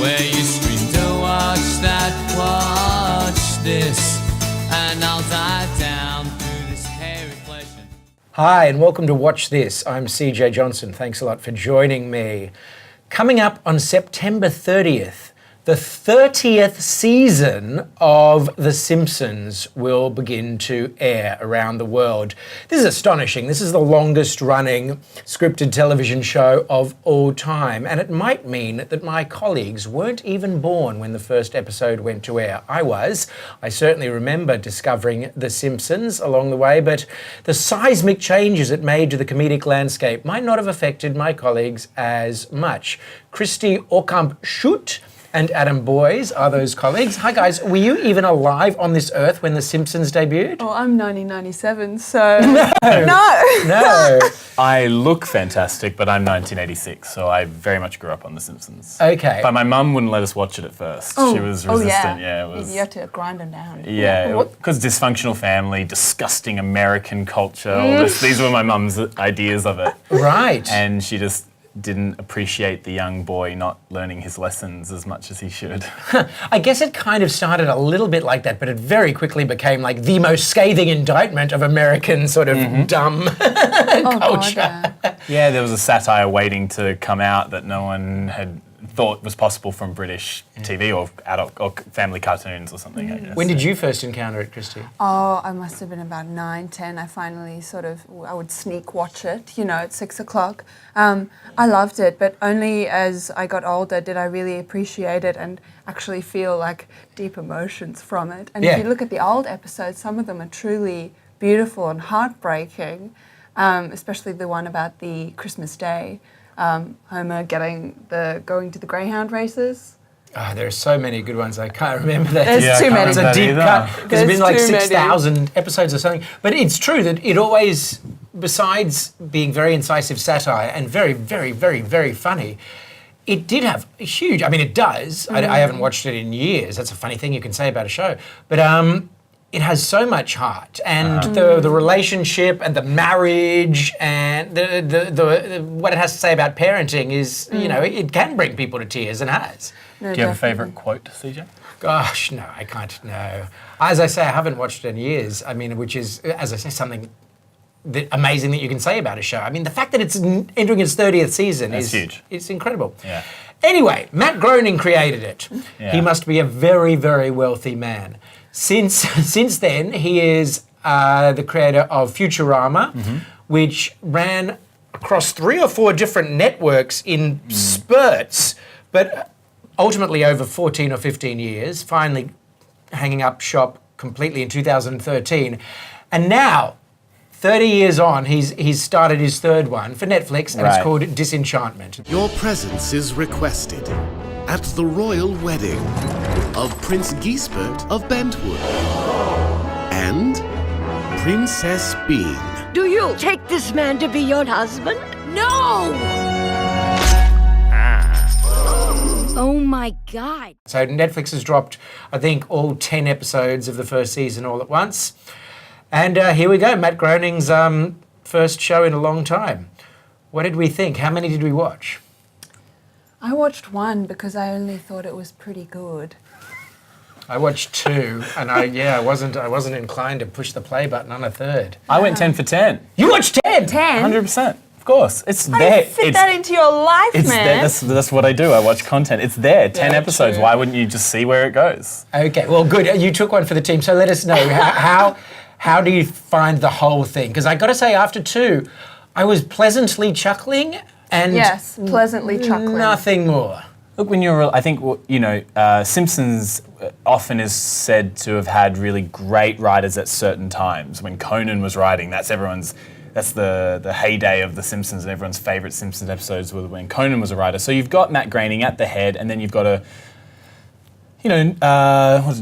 where you stream to watch that, watch this, and I'll dive down through this hairy flesh. Hi, and welcome to Watch This. I'm CJ Johnson. Thanks a lot for joining me. Coming up on September 30th, the 30th season of The Simpsons will begin to air around the world. This is astonishing. This is the longest running scripted television show of all time, and it might mean that my colleagues weren't even born when the first episode went to air. I was. I certainly remember discovering The Simpsons along the way, but the seismic changes it made to the comedic landscape might not have affected my colleagues as much. Christie Aucamp-Schutte and Adam Boys are those colleagues. Hi guys, were you even alive on this earth when The Simpsons debuted? Oh, I'm 1997, so... No. I look fantastic, but I'm 1986, so I very much grew up on The Simpsons. Okay. But my mum wouldn't let us watch it at first. She was resistant. Yeah. It was, you had to grind them down. Yeah, because dysfunctional family, disgusting American culture, all this, these were my mum's ideas of it. Right. And she just didn't appreciate the young boy not learning his lessons as much as he should. I guess it kind of started a little bit like that, but it very quickly became like the most scathing indictment of American sort of dumb culture. Yeah, there was a satire waiting to come out that no one had thought was possible from British TV or adult or family cartoons or something, I guess. When did you first encounter it, Christy? Oh, I must have been about 9, 10. I finally I would sneak watch it, at 6 o'clock. I loved it, but only as I got older did I really appreciate it and actually feel like deep emotions from it. And if you look at the old episodes, some of them are truly beautiful and heartbreaking, especially the one about the Christmas Day. Homer going to the greyhound races. Oh, there are so many good ones. I can't remember that. There's too many. It's a deep cut. There's been like 6,000 episodes or something. But it's true that it always, besides being very incisive satire and very, very, very, very funny, it did have a huge, it does. I haven't watched it in years. That's a funny thing you can say about a show. But it has so much heart, and the relationship and the marriage and the what it has to say about parenting is, it can bring people to tears and has. No, Do you have a favourite quote, CJ? Gosh, no, I can't, no. As I say, I haven't watched it in years, which is, as I say, something amazing that you can say about a show. The fact that it's entering its 30th season is huge. It's incredible. Yeah. Anyway, Matt Groening created it. Yeah. He must be a very, very wealthy man. Since then, he is the creator of Futurama, which ran across 3 or 4 different networks in spurts, but ultimately over 14 or 15 years, finally hanging up shop completely in 2013. And now, 30 years on, he's started his 3rd one for Netflix, and it's called Disenchantment. Your presence is requested at the royal wedding of Prince Gisbert of Bentwood and Princess Bean. Do you take this man to be your husband? No! Oh my God. So Netflix has dropped, I think, all 10 episodes of the first season all at once. And here we go, Matt Groening's first show in a long time. What did we think? How many did we watch? I watched 1 because I only thought it was pretty good. I watched 2, and I wasn't inclined to push the play button on a 3rd. I went 10 for 10. You watched 10? 10? 100%. Of course. It's How there. do you fit that into your life, it's man? There. That's what I do. I watch content. It's there. 10 episodes. True. Why wouldn't you just see where it goes? Okay, well, good. You took one for the team, so let us know. How do you find the whole thing? Because I got to say, after 2, I was pleasantly chuckling and yes, pleasantly chuckling. Nothing more. Look, I think, Simpsons often is said to have had really great writers at certain times. When Conan was writing, that's the heyday of The Simpsons, and everyone's favourite Simpsons episodes were when Conan was a writer. So you've got Matt Groening at the head, and then you've got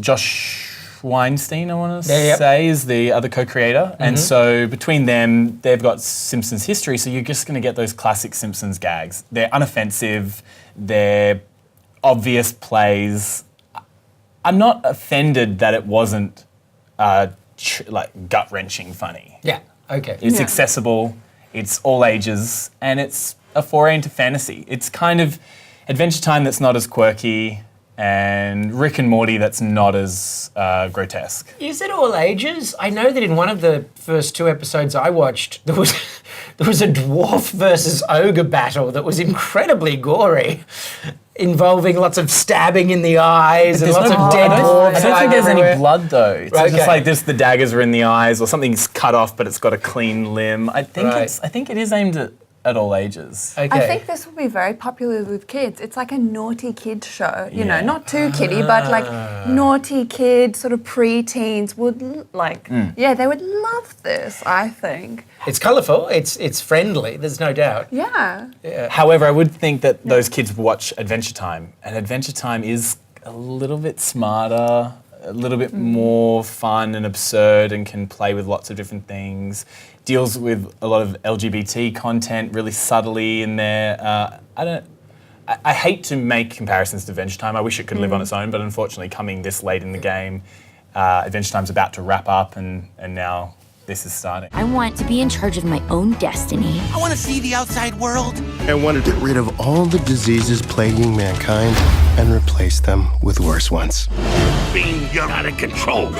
Josh Weinstein, I want to say, is the other co-creator. And so between them, they've got Simpsons history, so you're just going to get those classic Simpsons gags. They're unoffensive, they're obvious plays. I'm not offended that it wasn't gut-wrenching funny. Yeah, okay. It's accessible, it's all ages, and it's a foray into fantasy. It's kind of, Adventure Time that's not as quirky, and Rick and Morty that's not as grotesque. Is it all ages? I know that in one of the first 2 episodes I watched, there was a dwarf versus ogre battle that was incredibly gory, involving lots of stabbing in the eyes and lots of dead dwarves. I don't think there's any blood though. It's Right, just okay. like the daggers are in the eyes, or something's cut off, but it's got a clean limb. I think Right. it is aimed at all ages. Okay. I think this will be very popular with kids. It's like a naughty kid show, you know, not too kiddie, but like naughty kid, sort of pre-teens would they would love this, I think. It's colourful, it's friendly, there's no doubt. Yeah. However, I would think that those kids watch Adventure Time, and Adventure Time is a little bit smarter, a little bit more fun and absurd, and can play with lots of different things. Deals with a lot of LGBT content really subtly in there. I hate to make comparisons to Adventure Time. I wish it could live on its own, but unfortunately, coming this late in the game, Adventure Time's about to wrap up, and now this is starting. I want to be in charge of my own destiny. I want to see the outside world. I want to get rid of all the diseases plaguing mankind and replace them with worse ones. Being you're out of control.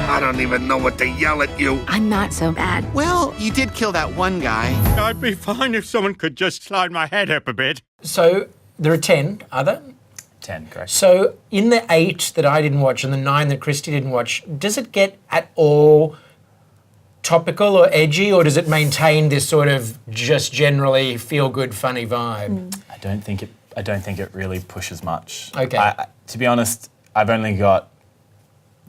I don't even know what to yell at you. I'm not so bad. Well, you did kill that one guy. I'd be fine if someone could just slide my head up a bit. So there are 10, are there? 10, correct. So in the 8 that I didn't watch and the 9 that Christy didn't watch, does it get at all topical or edgy, or does it maintain this sort of just generally feel-good, funny vibe? I don't think it really pushes much. Okay. To be honest, I've only got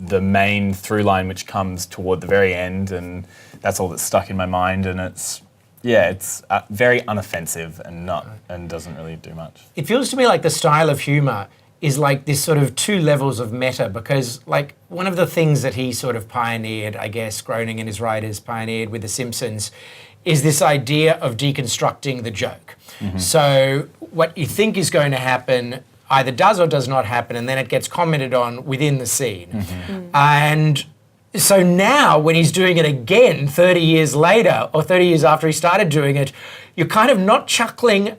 the main through line, which comes toward the very end, and that's all that's stuck in my mind. And it's very unoffensive and doesn't really do much. It feels to me like the style of humour is like this sort of 2 levels of meta, because like one of the things that he sort of pioneered, I guess, Groening and his writers pioneered with The Simpsons, is this idea of deconstructing the joke. So what you think is going to happen either does or does not happen, and then it gets commented on within the scene. And so now when he's doing it again 30 years later, or 30 years after he started doing it, you're kind of not chuckling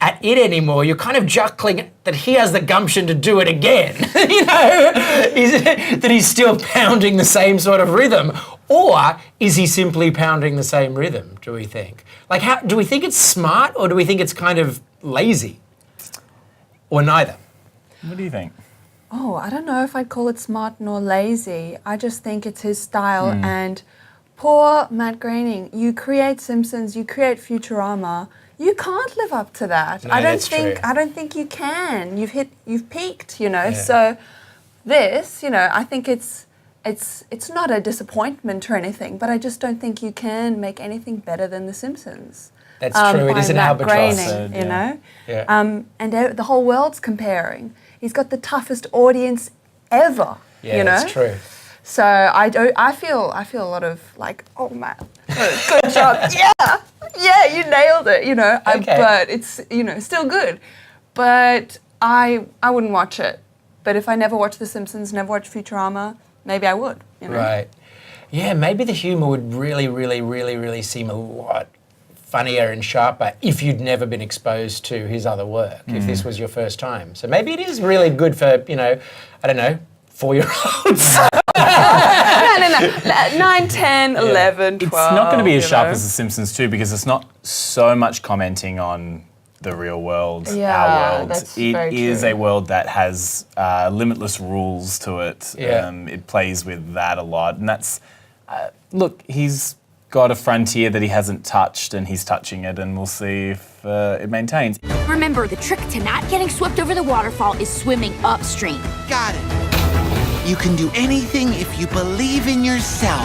at it anymore. You're kind of chuckling that he has the gumption to do it again. You know, that he's still pounding the same sort of rhythm. Or is he simply pounding the same rhythm, do we think? Like, how do we think it's smart, or do we think it's kind of lazy? Or neither? What do you think? Oh, I don't know if I'd call it smart nor lazy. I just think it's his style. And poor Matt Groening, you create Simpsons, you create Futurama. You can't live up to that. No, that's true. I don't think you can. You've peaked, you know. So this, you know, I think it's not a disappointment or anything, but I just don't think you can make anything better than The Simpsons. That's true. It by is an Matt albatross. Groening, you know. Yeah. And the whole world's comparing. He's got the toughest audience ever. Yeah, you know. that's true. So I feel a lot of like, oh Matt, good job, yeah, you nailed it, you know. Okay. But it's, you know, still good. But I wouldn't watch it. But if I never watched The Simpsons, never watched Futurama, maybe I would. You know? Right. Yeah, maybe the humour would really seem a lot funnier and sharper if you'd never been exposed to his other work, if this was your first time. So maybe it is really good for, you know, I don't know, 4-year-olds. No. 9, 10, 11, 12. It's not going to be as you sharp know? as The Simpsons too, because it's not so much commenting on the real world, Yeah, our world. that's It very is true. a world that has limitless rules to it. Yeah. It plays with that a lot, and that's look. He's got a frontier that he hasn't touched, and he's touching it, and we'll see if it maintains. Remember, the trick to not getting swept over the waterfall is swimming upstream. Got it. You can do anything if you believe in yourself.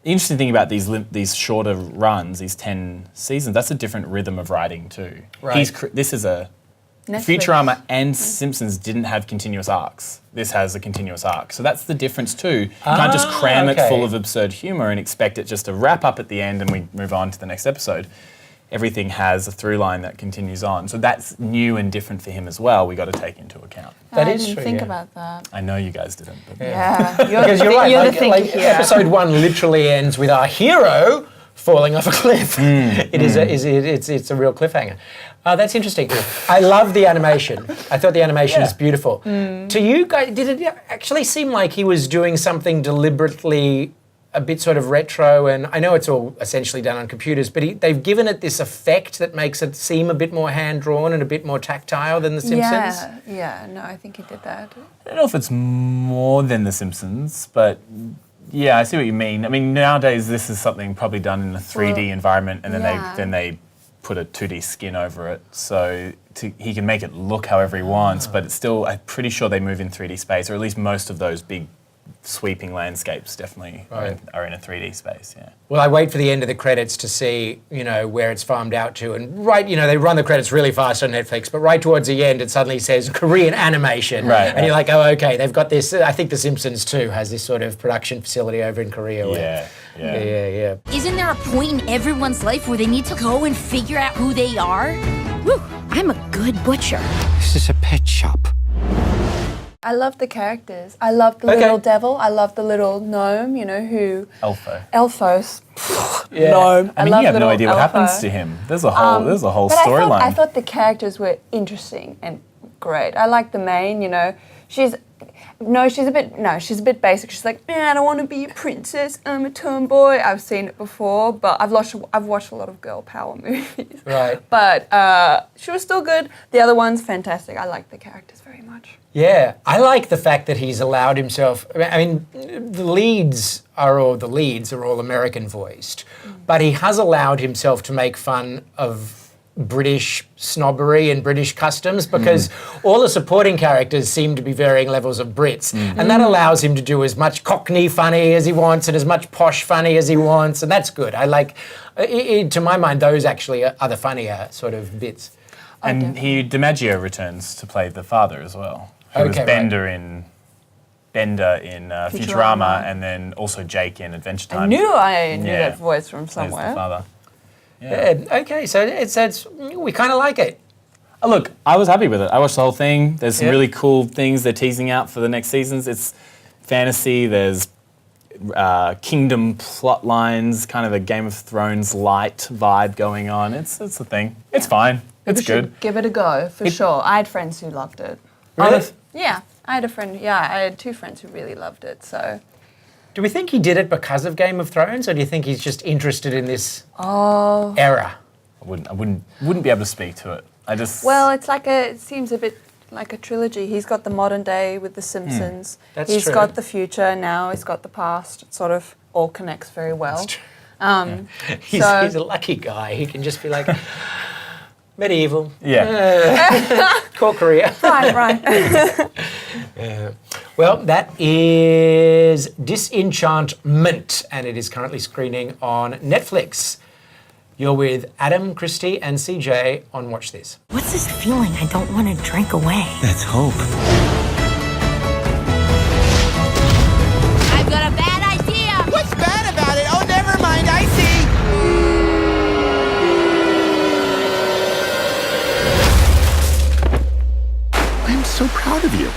The interesting thing about these shorter runs, these 10 seasons, that's a different rhythm of writing too. Right. This is a Netflix. Futurama and Simpsons didn't have continuous arcs. This has a continuous arc. So that's the difference too. You can't just cram it full of absurd humor and expect it just to wrap up at the end and we move on to the next episode. Everything has a through line that continues on. So that's new and different for him as well. We got to take into account. That I is didn't true, think yeah. about that. I know you guys didn't. But Yeah, Because you're right, you're like, the thinker here. episode 1 literally ends with our hero falling off a cliff. It's a real cliffhanger. That's interesting. I love the animation. I thought the animation is beautiful. To you guys, did it actually seem like he was doing something deliberately a bit sort of retro? And I know it's all essentially done on computers, but they've given it this effect that makes it seem a bit more hand-drawn and a bit more tactile than The Simpsons? Yeah, no, I think he did that. I don't know if it's more than The Simpsons, but yeah, I see what you mean. I mean, nowadays this is something probably done in a 3D environment, and then they put a 2D skin over it, so he can make it look however he wants. But it's still, I'm pretty sure they move in 3D space, or at least most of those big sweeping landscapes definitely are in a 3D space. Yeah. Well, I wait for the end of the credits to see, where it's farmed out to, and they run the credits really fast on Netflix, but right towards the end it suddenly says Korean animation, and you're like, oh, okay, they've got this. I think The Simpsons too has this sort of production facility over in Korea. Yeah. Isn't there a point in everyone's life where they need to go and figure out who they are? Whew, I'm a good butcher. This is a pet shop. I love the characters. I love the little devil. I love the little gnome, who... Elfos. Gnome. I mean, you have no idea what happens to him. There's a whole storyline. I thought the characters were interesting and great. I like the main, she's a bit basic. She's like, I don't want to be a princess. I'm a tomboy. I've seen it before, but I've watched a lot of girl power movies. Right. But she was still good. The other one's fantastic. I like the characters very much. Yeah, I like the fact that he's allowed himself. I mean, the leads are all American voiced, but he has allowed himself to make fun of British snobbery and British customs, because all the supporting characters seem to be varying levels of Brits, and that allows him to do as much Cockney funny as he wants and as much posh funny as he wants, and that's good. I like, to my mind, those actually are the funnier sort of bits. And DiMaggio returns to play the father as well. Who was Bender in Futurama, and then also Jake in Adventure Time. I knew that voice from somewhere. Plays the father. Okay, so it's we kind of like it. Oh, look, I was happy with it. I watched the whole thing. There's some really cool things they're teasing out for the next seasons. It's fantasy. There's kingdom plot lines, kind of a Game of Thrones light vibe going on. It's a thing. It's fine. It's good. Give it a go for sure. I had friends who loved it. Really? Yeah, I had 2 friends who really loved it. So, do we think he did it because of Game of Thrones, or do you think he's just interested in this era? I wouldn't be able to speak to it. Well, it seems a bit like a trilogy. He's got the modern day with The Simpsons. He's got the future now. He's got the past. It sort of all connects very well. That's true. He's a lucky guy. He can just be like. Medieval. Yeah. Core Korea. Right. Well, that is Disenchantment, and it is currently screening on Netflix. You're with Adam, Christie, and CJ on Watch This. What's this feeling I don't want to drink away? That's hope. I've got a bad idea! What's bad about it? Oh, never mind. I see. I'm so proud of you.